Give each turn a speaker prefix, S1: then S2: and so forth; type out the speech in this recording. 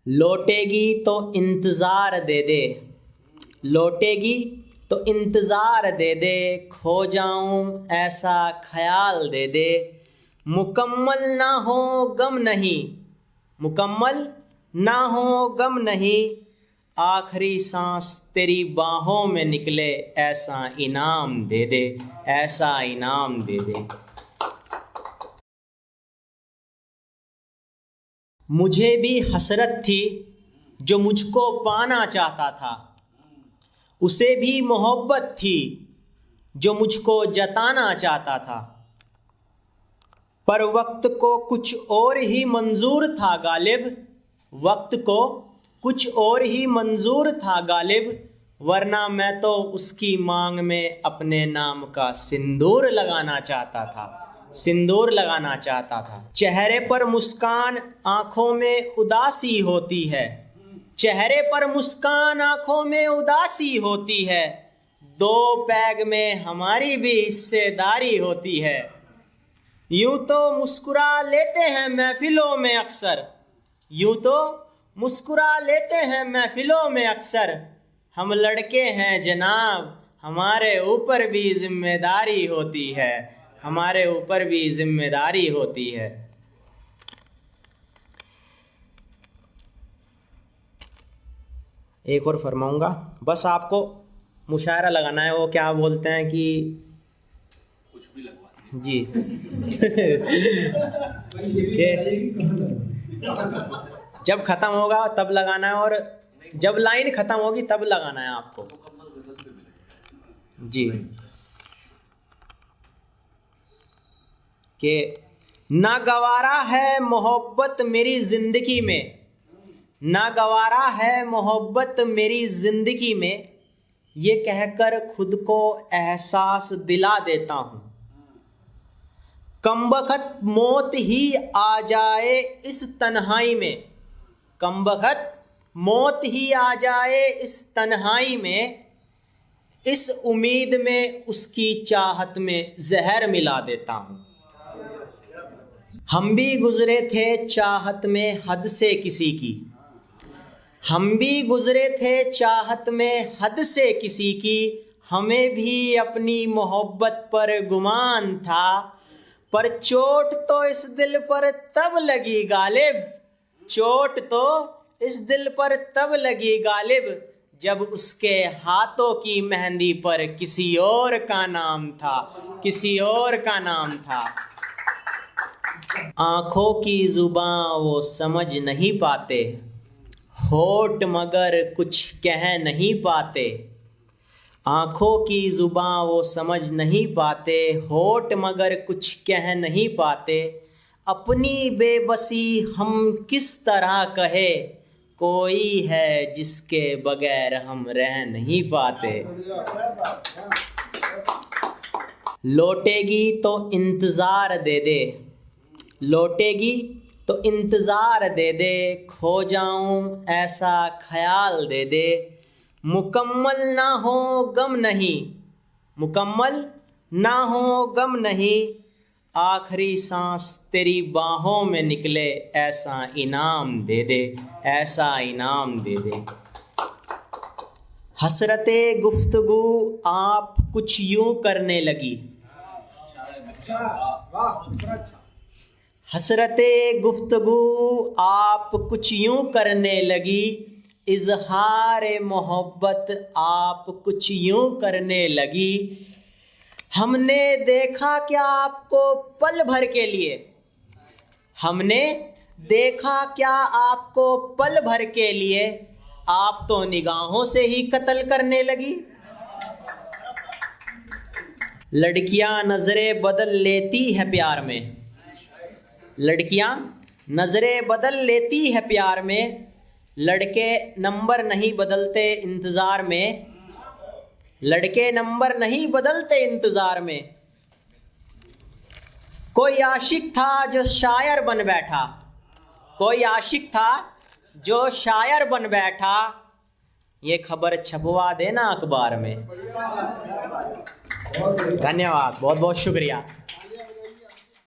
S1: लौटेगी तो इंतज़ार दे दे, लौटेगी तो इंतज़ार दे दे, खो जाऊं ऐसा ख्याल दे दे। मुकम्मल ना हो गम नहीं, मुकम्मल ना हो गम नहीं, आखिरी सांस तेरी बाहों में निकले, ऐसा इनाम दे दे, ऐसा इनाम दे दे। मुझे भी हसरत थी जो मुझको पाना चाहता था, उसे भी मोहब्बत थी जो मुझको जताना चाहता था, पर वक्त को कुछ और ही मंजूर था गालिब, वक्त को कुछ और ही मंजूर था गालिब, वरना मैं तो उसकी मांग में अपने नाम का सिंदूर लगाना चाहता था, सिंदूर लगाना चाहता था। चेहरे पर मुस्कान आंखों में उदासी होती है, चेहरे पर मुस्कान आंखों में उदासी होती है, दो पैग में हमारी भी हिस्सेदारी होती है। यूं तो मुस्कुरा लेते हैं महफिलों में अक्सर, यूं तो मुस्कुरा लेते हैं महफिलों में अक्सर, हम लड़के हैं जनाब हमारे ऊपर भी जिम्मेदारी होती है, हमारे ऊपर भी जिम्मेदारी होती है। एक और फरमाऊंगा, बस आपको मुशायरा लगाना है, वो क्या बोलते हैं कि
S2: कुछ भी लगवा
S1: जी जब ख़त्म होगा तब लगाना है, और जब लाइन ख़त्म होगी तब लगाना है आपको जी। कि ना गवारा है मोहब्बत मेरी ज़िंदगी में, ना गवारा है मोहब्बत मेरी ज़िंदगी में, ये कहकर खुद को एहसास दिला देता हूँ। कमबख्त मौत ही आ जाए इस तन्हाई में, कमबख्त मौत ही आ जाए इस तन्हाई में, इस उम्मीद में उसकी चाहत में जहर मिला देता हूँ। हम भी गुज़रे थे चाहत में हद से किसी की, हम भी गुज़रे थे चाहत में हद से किसी की, हमें भी अपनी मोहब्बत पर गुमान था, पर चोट तो इस दिल पर तब लगी गालिब, चोट तो इस दिल पर तब लगी गालिब, जब उसके हाथों की मेहंदी पर किसी और का नाम था, किसी और का नाम था। आँखों की ज़ुबान वो समझ नहीं पाते, होठ मगर कुछ कह नहीं पाते, आँखों की ज़ुबान वो समझ नहीं पाते, होठ मगर कुछ कह नहीं पाते, अपनी बेबसी हम किस तरह कहे, कोई है जिसके बगैर हम रह नहीं पाते। लौटेगी तो इंतज़ार दे दे, लौटेगी तो इंतज़ार दे दे, खो जाऊं ऐसा ख्याल दे दे। मुकम्मल ना हो गम नहीं, मुकम्मल ना हो गम नहीं, आखिरी सांस तेरी बाहों में निकले, ऐसा इनाम दे दे, ऐसा इनाम दे दे। हसरते गुफ्तगू आप कुछ यूं करने लगी, हसरते गुफ्तगू आप कुछ यूं करने लगी, इजहार मोहब्बत आप कुछ यूं करने लगी। हमने देखा क्या आपको पल भर के लिए, हमने देखा क्या आपको पल भर के लिए, आप तो निगाहों से ही कत्ल करने लगी। लड़कियां नजरें बदल लेती है प्यार में, लड़कियां नजरें बदल लेती है प्यार में, लड़के नंबर नहीं बदलते इंतज़ार में, लड़के नंबर नहीं बदलते इंतज़ार में। कोई आशिक था जो शायर बन बैठा, कोई आशिक था जो शायर बन बैठा, ये खबर छपवा देना अखबार में। धन्यवाद, बहुत बहुत शुक्रिया।